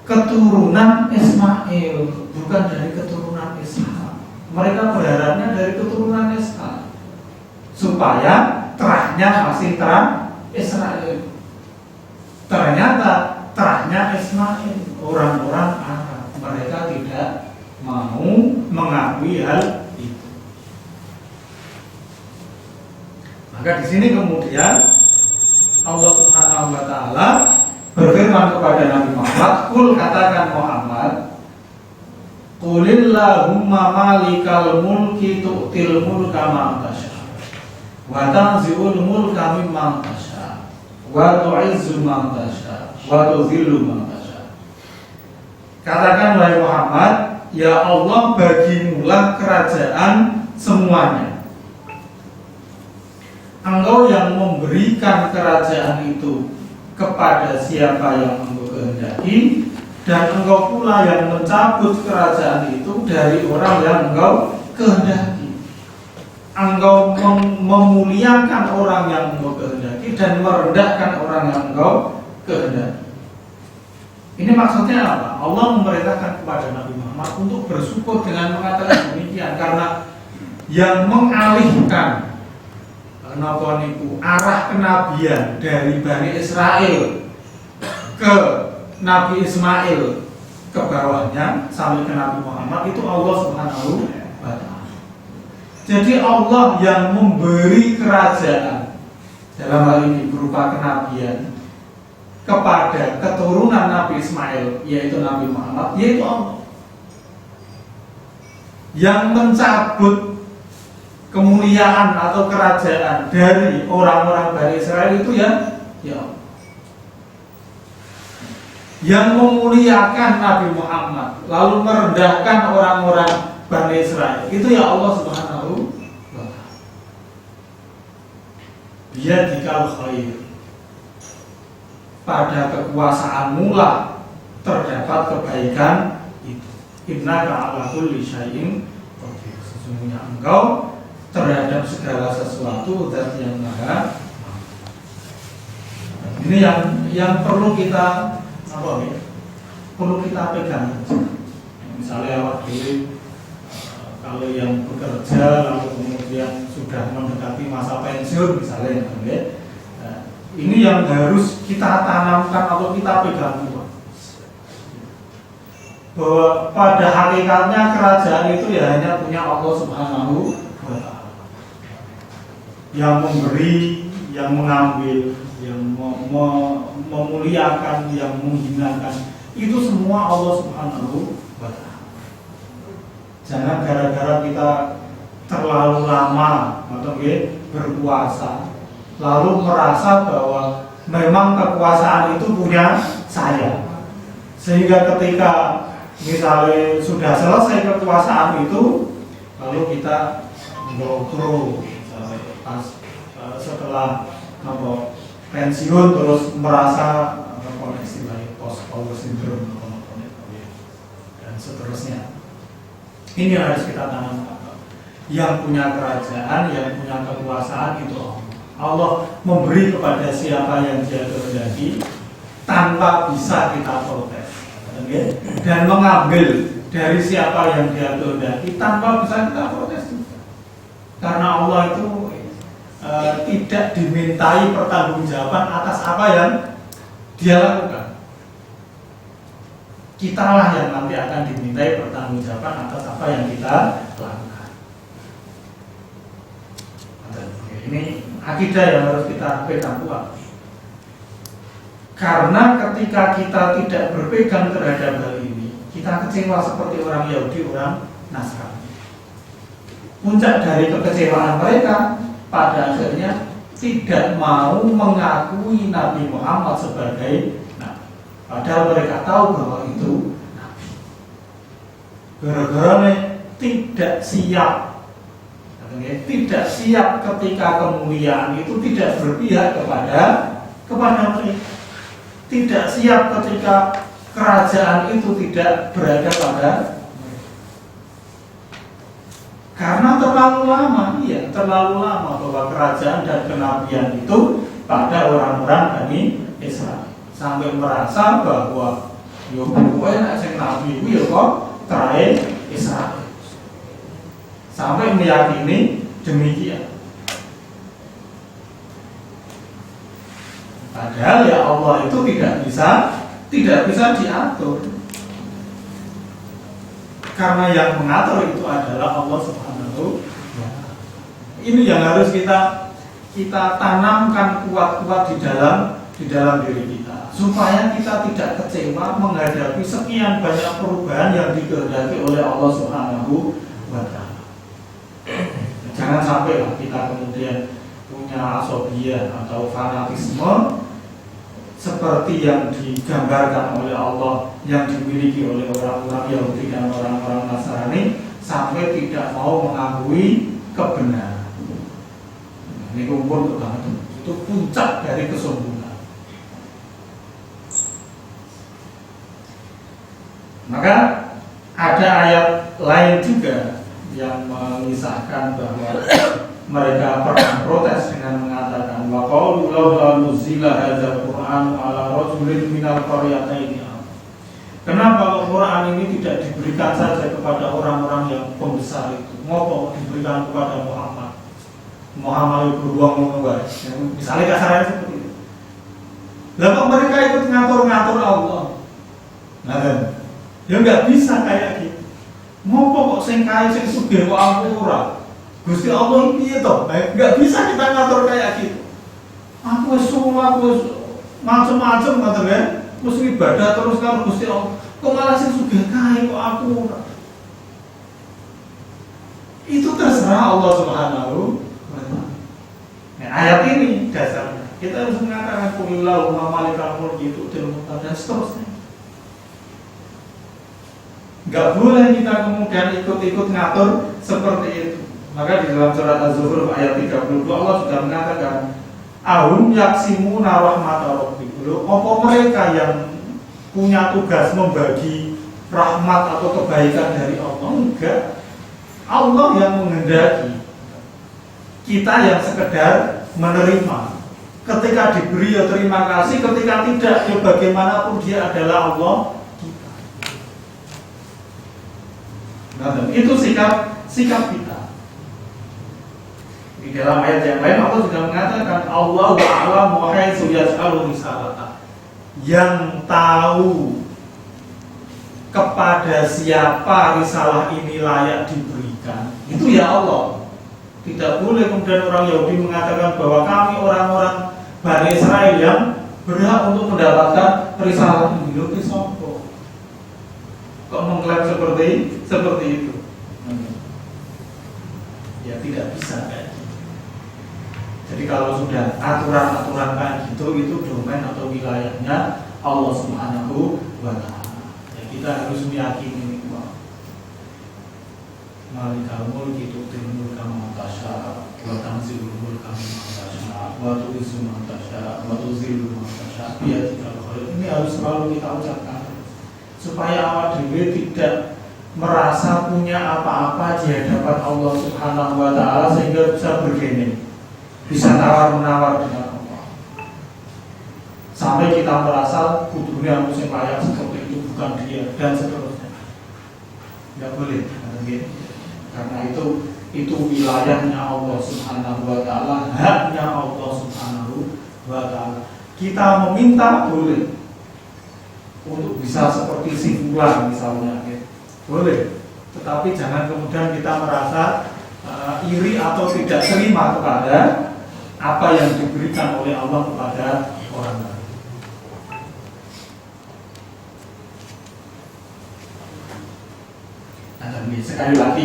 keturunan Ismail, bukan dari keturunan Ishak. Mereka berharapnya dari keturunan Ishak supaya terahnya masih terah Israel. Ternyata terahnya Ismail, orang-orang Arab. Mereka tidak mau mengakui hal itu. Maka di sini kemudian Allah Subhanahu wa Ta'ala berfirman kepada Nabi Muhammad, "Qul," katakan Muhammad, "Qulillahumma malikal mulki tu'til mulka man tasha wa tanzi'ul mulka mimman tasha wa tu'izzu man tasha wa tudhillu man tasha." Katakan wahai Muhammad, ya Allah, bagimulah kerajaan semuanya. Engkau yang memberikan kerajaan itu kepada siapa yang engkau kehendaki, dan engkau pula yang mencabut kerajaan itu dari orang yang engkau kehendaki. Engkau memuliakan orang yang engkau kehendaki dan merendahkan orang yang engkau kehendaki. Ini maksudnya apa? Allah memerintahkan kepada Nabi Muhammad untuk bersyukur dengan mengatakan demikian, karena yang mengalihkan arah kenabian dari Bani Israel ke Nabi Ismail ke bawahnya sampai ke Nabi Muhammad itu Allah Subhanahu wa Ta'ala. Jadi Allah yang memberi kerajaan dalam hal ini berupa kenabian kepada keturunan Nabi Ismail, yaitu Nabi Muhammad, yaitu Allah. Yang mencabut kemuliaan atau kerajaan dari orang-orang Bani Israel itu ya Allah. Yang memuliakan Nabi Muhammad lalu merendahkan orang-orang Bani Israel itu ya Allah Subhanahu wa Ta'ala. Biyadikal khair, pada kekuasaanmu lah terdapat kebaikan itu. Innaka ala kulli syai'in qadir, sesungguhnya engkau terhadap segala sesuatu zat yang maha. Ini yang perlu kita perlu kita pegang. Misalnya awak dulu kalau yang bekerja lalu kemudian sudah mendekati masa pensiun misalnya, ini yang harus kita tanamkan atau kita pegang. bahwa pada hakikatnya kerajaan itu ya hanya punya Allah Subhanahu wa Ta'ala. Yang memberi, yang mengambil, yang memuliakan, yang menghinakan, itu semua Allah Subhanahu wa Ta'ala. Jangan gara-gara kita terlalu lama atau berkuasa lalu merasa bahwa memang kekuasaan itu punya saya, sehingga ketika misalnya sudah selesai kekuasaan itu lalu kita go setelah pensiun terus merasa post power syndrome dan seterusnya. Ini yang harus kita tanamkan. Yang punya kerajaan, yang punya kekuasaan itu Allah memberi kepada siapa yang Dia kehendaki tanpa bisa kita protes, dan mengambil dari siapa yang Dia kehendaki tanpa bisa kita protes. Karena Allah itu tidak dimintai pertanggungjawaban atas apa yang Dia lakukan. Kitalah yang nanti akan dimintai pertanggungjawaban atas apa yang kita lakukan. Ini akidah yang harus kita pegang kuat. Karena ketika kita tidak berpegang terhadap hal ini, kita kecewa seperti orang Yahudi, orang Nasrani. Puncak dari kekecewaan mereka pada akhirnya tidak mau mengakui Nabi Muhammad sebagai Nabi. Padahal mereka tahu bahwa itu Nabi. Gara-gara tidak siap, tidak siap ketika kemuliaan itu tidak berpihak kepada mereka. Tidak siap ketika kerajaan itu tidak berada pada mereka. Karena terlalu lama bahwa kerajaan dan kenabian itu pada orang-orang Bani Israel, sampai merasa bahwa yo kowe nek sing nabi kuwi yo kok terakhir Israel. Sampai meyakini demikian. Padahal ya Allah itu tidak bisa diatur. Karena yang mengatur itu adalah Allah Subhanahu wa Ta'ala. Ini yang harus kita tanamkan kuat-kuat di dalam diri kita, supaya kita tidak kecewa menghadapi sekian banyak perubahan yang dikehendaki oleh Allah Subhanahu wa Ta'ala. Jangan sampai kita kemudian punya asobiyah atau fanatisme seperti yang digambarkan oleh Allah, yang dimiliki oleh orang-orang Yahudi dan orang-orang Nasrani, sampai tidak mau mengakui kebenaran. Ini kumpul banget, itu puncak dari kesombongan. Maka ada ayat lain juga yang mengisahkan bahwa mereka pernah protes dengan mengatakan wa qalu laula nuzila hadzal qur'an ala rajulin minal qaryataini. Kenapa Al-Quran ini tidak diberikan saja kepada orang-orang yang pembesar itu? Ngopo diberikan kepada Muhammad? Muhammad itu beruang menguat. Misalnya kasarnya seperti itu. Lalu mereka ikut ngatur-ngatur Allah. Nah, ya nggak bisa kayak gitu. Ngopo kok sing kaya sing sugih kok aku ora? Gusti Allah piye to? Enggak bisa kita ngatur kayak gitu. Aku wis sholat, wis macam-macam ngoten ya. Wis ibadah terus karo Gusti Allah. Kok malah sing sugih kae kok aku ora? Itu terserah Allah Subhanahu wa Ta'ala. Nah, ayat ini dasarnya. Kita harus mengatakan qulillahu malikal mulki tu'til mulka dan seterusnya. Enggak boleh kita kemudian ikut-ikut ngatur seperti itu. Maka di dalam surat Az-Zukhruf ayat 32 Allah sudah mengatakan ahum yaksimuna rahmata rabbik. Apa mereka yang punya tugas membagi rahmat atau kebaikan dari Allah? Enggak. Allah yang menghendaki. Kita yang sekedar menerima. Ketika diberi ya terima kasih, ketika tidak ya bagaimanapun dia adalah Allah. Nah, itu sikap kita. Di dalam ayat yang lain Allah juga mengatakan Allahu a'lamu haitsu yaj'alu risalata. Yang tahu kepada siapa risalah ini layak diberikan, itu ya Allah. Tidak boleh kemudian orang Yahudi mengatakan bahwa kami orang-orang Bani Israel yang berhak untuk mendapatkan risalah ini. Loh, sopo kok mengklaim seperti itu? Ya tidak bisa kan. Jadi kalau sudah aturan-aturan kayak gitu, itu domain atau wilayahnya Allah Subhanahu wa Ta'ala. Ya, kita harus meyakini bahwa Malikal mulki tu'til mulka man tasha wa tanzilul mulka mimman tasha wa tu'izzu man tasha wa tuzillu man tasha biyadikal khair. Ini harus selalu kita ucapkan supaya awak dewe tidak merasa punya apa-apa di hadapan Allah Subhanahu wa Ta'ala sehingga bisa bergening, bisa tawar-menawar dengan Allah, sampai kita merasa kudunya musim layak seperti itu bukan dia dan seterusnya. Tidak boleh, karena itu wilayahnya Allah Subhanahu wa Ta'ala, haknya Allah Subhanahu wa Ta'ala. Kita meminta boleh untuk bisa seperti si fulan misalnya, boleh, tetapi jangan kemudian kita merasa iri atau tidak terima kepada apa yang diberikan oleh Allah kepada orang lain. Nah, sekali lagi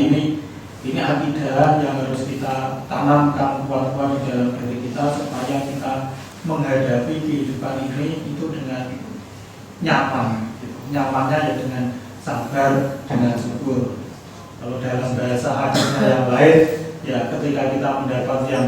ini akidah yang harus kita tanamkan kuat-kuat di dalam diri kita supaya kita menghadapi kehidupan ini itu dengan nyaman. Nyamannya ya dengan sabar, dengan syukur. Kalau dalam bahasa hadisnya yang lain, ya ketika kita mendapat yang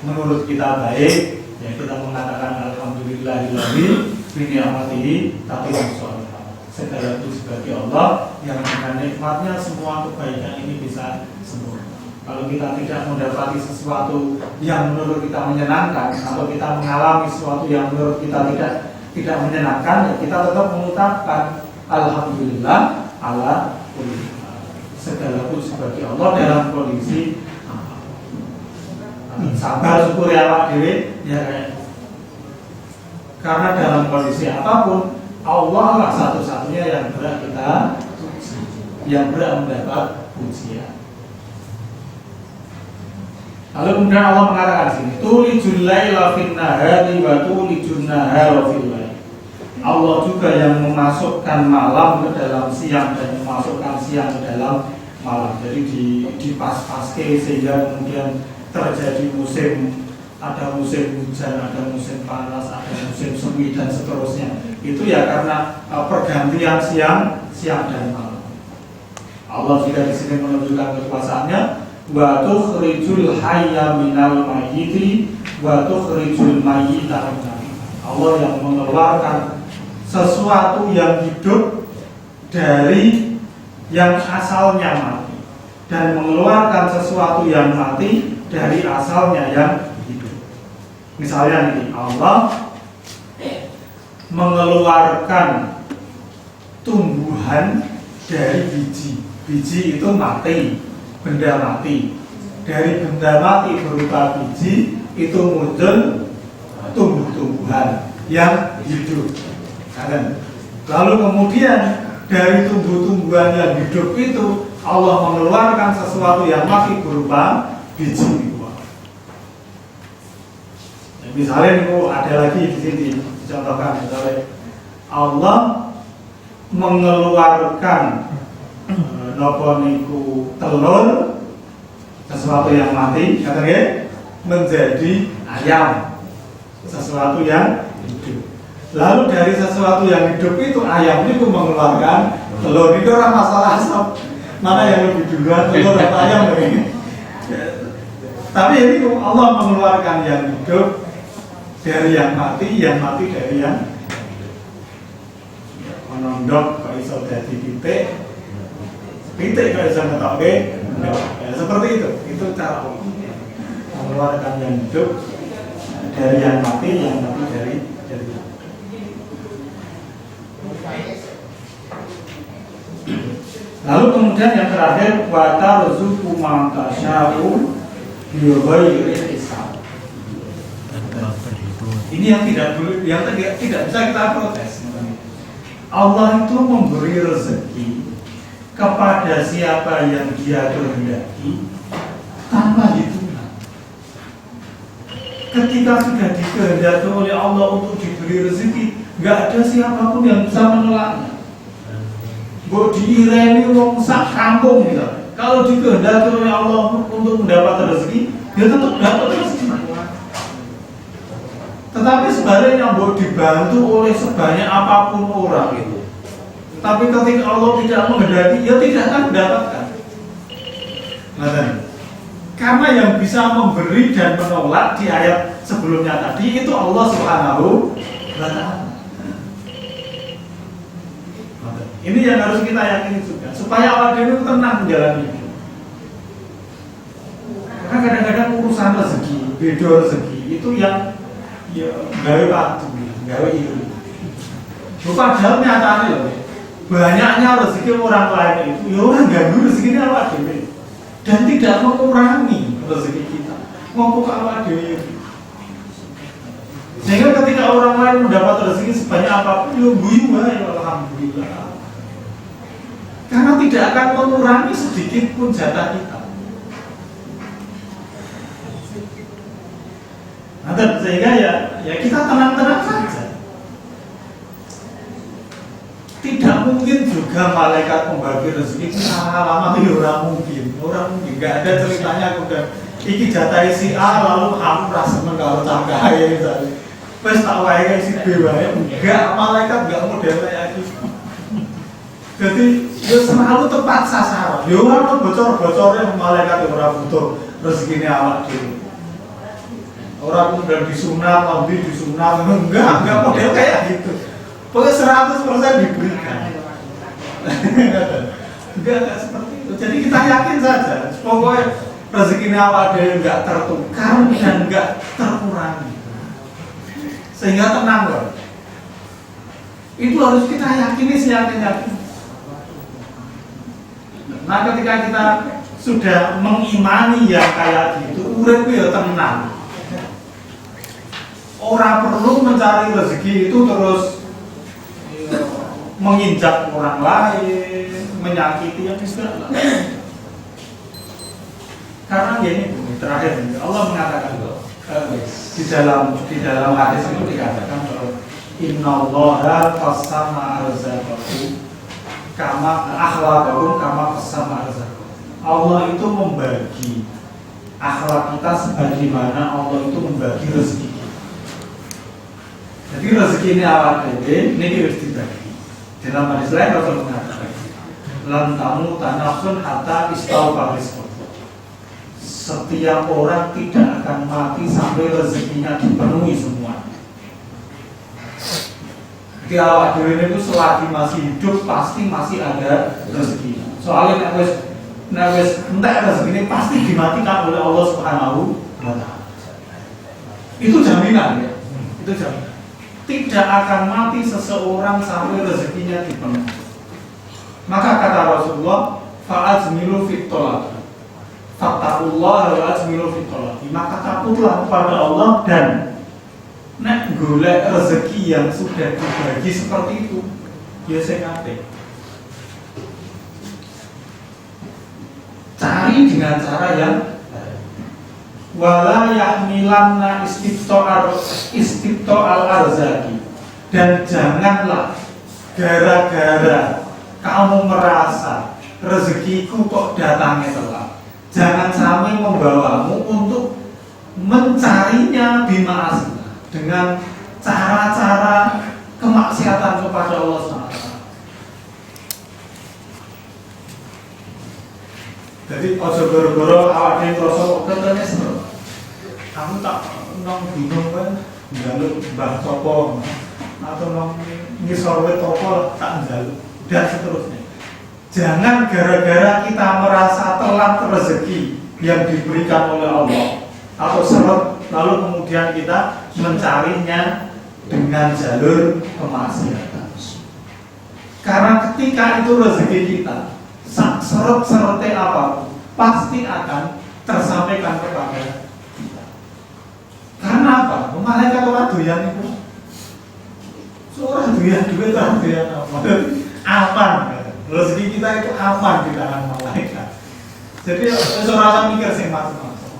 menurut kita baik, ya kita mengatakan alhamdulillahillazi bi ni'matihi tatimmu shalihat. Segala puji bagi Allah yang dengan nikmatnya semua kebaikan ini bisa sempurna. Kalau kita tidak mendapati sesuatu yang menurut kita menyenangkan, atau kita mengalami sesuatu yang menurut kita tidak menyenangkan, ya kita tetap mengucapkan alhamdulillah ala kulli hal. Segala puji bagi Allah dalam kondisi sabar, syukur ya Pak Dewi, ya. Karena dalam kondisi apapun Allah lah satu-satunya yang berhak kita puji, yang berhak mendapat pujian. Lalu kemudian Allah mengatakan sini, tulijul laila fin nahari wa tulijun nahara fil lail. Allah juga yang memasukkan malam ke dalam siang dan memasukkan siang ke dalam malam. Jadi di pas-paske sehingga kemudian terjadi musim, ada musim hujan, ada musim panas, ada musim semi dan seterusnya. Itu ya karena pergantian siang dan malam. Allah juga di sini menunjukkan kekuasaannya. Wa tukhrijul hayya minal mayyiti wa tukhrijul mayyita minal hayy. Allah yang mengeluarkan sesuatu yang hidup dari yang asalnya mati dan mengeluarkan sesuatu yang mati dari asalnya yang hidup. Misalnya ini, Allah mengeluarkan tumbuhan dari biji. Biji itu mati, benda mati. Dari benda mati berupa biji itu muncul tumbuh-tumbuhan yang hidup. Lalu kemudian dari tumbuh-tumbuhan yang hidup itu Allah mengeluarkan sesuatu yang mati berupa biji itu. Misalnya itu ada lagi di sini dicontohkan, misalnya Allah mengeluarkan nopo niku telur, sesuatu yang mati, katanya menjadi ayam, sesuatu yang hidup. Lalu dari sesuatu yang hidup itu ayam itu mengeluarkan telur. Itu orang masalah asap mana yang lebih duluan, telur atau ayam ini. Tapi ini Allah mengeluarkan yang hidup dari yang mati dari yang menondok kok iso dadi titik kok iso ngetokke ya, seperti itu cara Allah mengeluarkan yang hidup dari yang mati dari lalu kemudian yang terakhir wa tarzuqu man tasya'u bi ghairi hisab. Ini yang tidak bisa kita protes. Allah itu memberi rezeki kepada siapa yang Dia kehendaki tanpa hitungan. Ketika sudah dikehendaki oleh Allah untuk diberi rezeki, nggak ada siapapun yang bisa menolaknya. Mbok diireni wong sak kampung misalnya. Kalau dikehendaki oleh Allah untuk mendapat rezeki, dia tetap dapat rezeki. Tetapi sebaliknya mbok dibantu oleh sebanyak apapun orang itu, tapi ketika Allah tidak menghendaki, ya tidak akan mendapatkan. Nah, karena yang bisa memberi dan menolak di ayat sebelumnya tadi itu Allah Subhanahu wa Ta'ala. Ini yang harus kita yakini juga, supaya awal diri tenang menjalani hidup. Karena kadang-kadang urusan rezeki, beda rezeki itu yang ya gawe waktu, gawe iri. Padahal nyatanya loh, banyaknya rezeki orang lain itu, ya orang ganggu rezekinya awal diri dan tidak mengurangi rezeki kita. Ngomong awal diri. Sehingga ketika orang lain mendapat rezeki sebanyak apapun, ya guyu ya alhamdulillah. Karena tidak akan mengurangi sedikit pun jatah kita. Nah, sehingga ya kita tenang-tenang saja. Tidak mungkin juga malaikat membagi rezeki lama itu orang mungkin, nggak ada ceritanya udah iki jatah si A lalu aku rasa kalau cangkai misalnya. Pas tak wae si B wae, enggak, malaikat enggak model kayak gitu. Jadi dia selalu tepat sasaran. Dia orang bocor-bocornya malaikat orang butuh rezekinya awak dulu. Orang kemudian disunat, lebih disunat, enggak model kayak gitu. Pokoknya 100% diberikan. Enggak seperti itu. Jadi kita yakin saja. Pokoknya rezekinya awak dulu enggak tertukar dan enggak terkurangi. Sehingga tenang loh. Itu harus kita yakini seyakin-yakin. Nah, ketika kita sudah mengimani yang kayak gitu, urip ya tenang. Orang perlu mencari rezeki itu terus menginjak orang lain, menyakiti yang tidak. Karena ini terakhir Allah mengatakan di dalam hadis itu dikatakan bahwa innallaha qasama arzaqahu kama akhlaqakum kama qasama arzaqakum. Allah itu membagi akhlak kita sebagaimana Allah itu membagi rezeki kita. Jadi rezeki ini awal ini harus dibagi. Dalam hadis lain Rasul mengatakan lan tamu tanafsun hatta istaufa rizqahu. Setiap orang tidak akan mati sampai rezekinya dipenuhi semua. Jadi awak dhewe itu selagi masih hidup pasti masih ada rezeki. Soalnya nek wis entek rezekine pasti dimatikan oleh Allah Subhanahu wa Ta'ala. Itu jaminan ya. Itu jaminan. Tidak akan mati seseorang sampai rezekinya dipenuhi. Maka kata Rasulullah, fa'azmilu fit thalab. Fattaqullaha wa azmilu fit thalab. Maka takutlah kepada Allah dan nek golek rezeki yang sudah dibagi seperti itu, ya sekate. Cari dengan cara yang wala yahmilanna istibto'al arzaki, dan janganlah gara-gara kamu merasa rezekiku kok datangnya telat, jangan sampai membawamu untuk mencarinya bima'asina, dengan cara-cara kemaksiatan kepada Allah SWT. Jadi ojo goro-goro awak dhewe krasa ketene seru. Kamu tak nang bingung kan njaluk mbah sapa atau nang ngisor wit apa tak njaluk dan seterusnya. Jangan gara-gara kita merasa telat rezeki yang diberikan oleh Allah atau seret lalu kemudian kita mencarinya dengan jalur kemaksiatan. Karena ketika itu rezeki kita seret-serete apa pasti akan tersampaikan kepada kita. Karena apa? Malaikat orang doyan itu Seorang duit apa? Aman. Rezeki kita itu aman di tangan malaikat. Jadi seorang mikir sih macam-macam.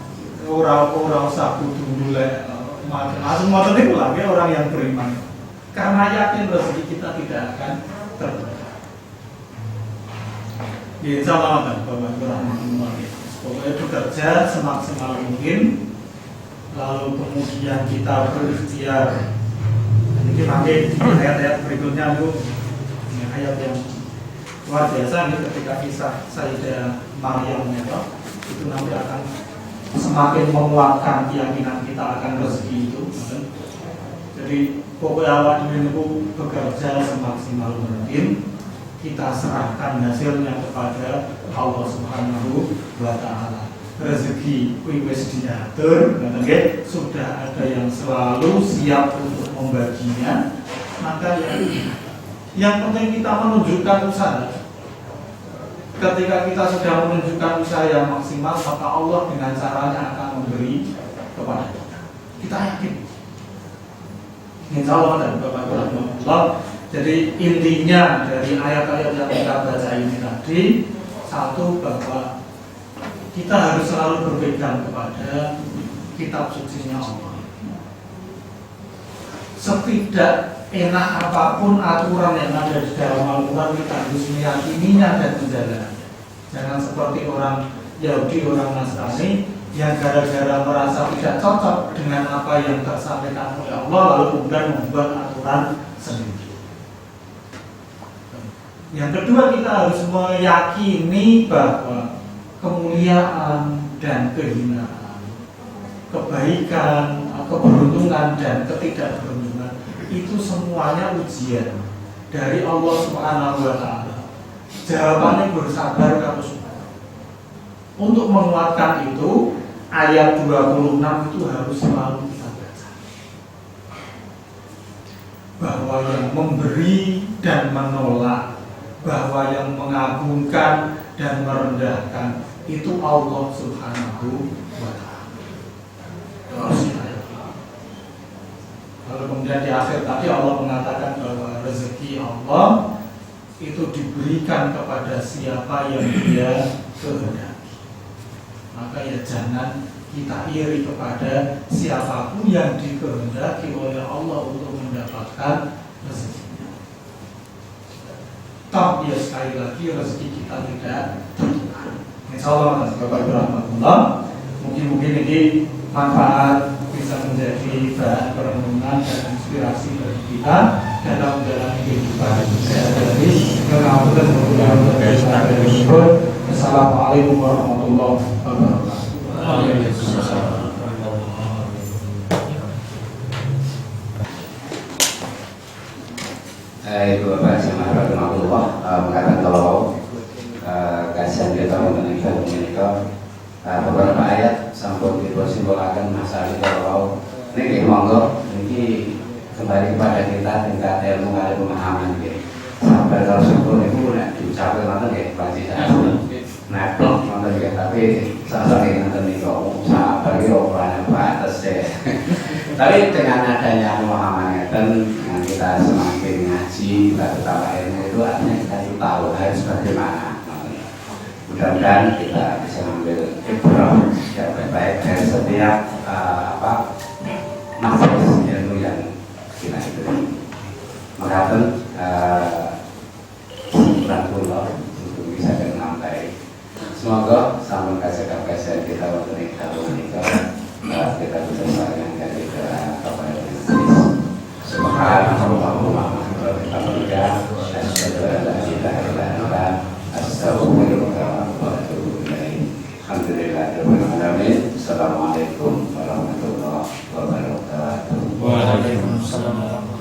Orang usah kudu mulai macam-macam itu lagi orang yang beriman. Karena yakin rezeki kita tidak akan terbatas. Ya, insya Allah kan, Bapak Rahmatullah. Pokoknya bekerja semaksimal mungkin, lalu kemudian kita berikhtiar. Ini pakai ayat-ayat berikutnya itu, ini ayat yang luar biasa nih ketika kisah Sayyidah Maryam itu nanti akan semakin menguatkan keyakinan kita akan rezeki itu. Jadi pokoknya awak itu bekerja semaksimal mungkin, kita serahkan hasilnya kepada Allah Subhanahu wa Ta'ala. Rezeki wis diatur, sudah ada yang selalu siap untuk membaginya. Maka yang penting kita menunjukkan usaha. Ketika kita sudah menunjukkan usaha yang maksimal, maka Allah dengan caranya akan memberi kepada kita. Kita yakin. Insya Allah dan Bapak. Jadi intinya dari ayat-ayat yang kita baca ini tadi, satu bahwa kita harus selalu berpegang kepada kitab sucinya Allah. Setidak enak apapun aturan yang ada di dalam Al-Quran, kita harus meyakininya dan menjalannya. Jangan seperti orang Yahudi, orang Nasrani yang gara-gara merasa tidak cocok dengan apa yang tersampaikan oleh Allah lalu kemudian membuat aturan sendiri. Yang kedua, kita harus meyakini bahwa kemuliaan dan kehinaan, kebaikan, keberuntungan dan ketidakberuntungan itu semuanya ujian dari Allah Subhanahu wa Ta'ala. Jawabannya bersabar kamu semua. Untuk menguatkan itu, ayat 26 itu harus selalu kita baca. Bahwa yang memberi dan menolak, bahwa yang mengagungkan dan merendahkan itu Allah Subhanahu wa Ta'ala. Lalu kemudian di akhir tadi Allah mengatakan bahwa rezeki Allah itu diberikan kepada siapa yang Dia kehendaki. Maka ya jangan kita iri kepada siapapun yang dikehendaki oleh Allah untuk mendapatkan rezeki. Tapi ya sekali lagi rezeki kita tidak tentukan. Insya Allah Bapak Rahmatullah, mungkin ini manfaat bisa menjadi bahan perenungan dan inspirasi bagi kita dalam menjalani kehidupan sehari-hari. Assalamualaikum warahmatullahi wabarakatuh. Ibu Bapak sama rahmatullah mengatakan kalau kajian kita mengenai beberapa ayat sampun disimbolkan masalah kalau ini monggo ini kembali kepada kita tingkat ilmu ada pemahaman gitu. Sampai kalau syukur itu diucapkan nanti kayak pasti saya neplok nanti kayak tapi salah ini nanti kok sabar itu ukurannya batas deh. Tapi dengan adanya pemahamannya dan kita semakin ngaji terutama ilmu itu artinya kita itu tahu harus bagaimana. Mudah-mudahan kita bisa ambil ibrah yang baik dari setiap nafas ilmu yang kita itu. Mengatakan Rahmatullah untuk bisa menampai. Semoga sama kajian kita waktu ini kita bisa saling dari kepada bisnis. Subhanallah wa bihamdihi asyhadu an la ilaha illa anta astaghfiruka wa atubu ilaik. Alhamdulillahirabbil alamin. Assalamualaikum warahmatullahi wabarakatuh. Waalaikumsalam.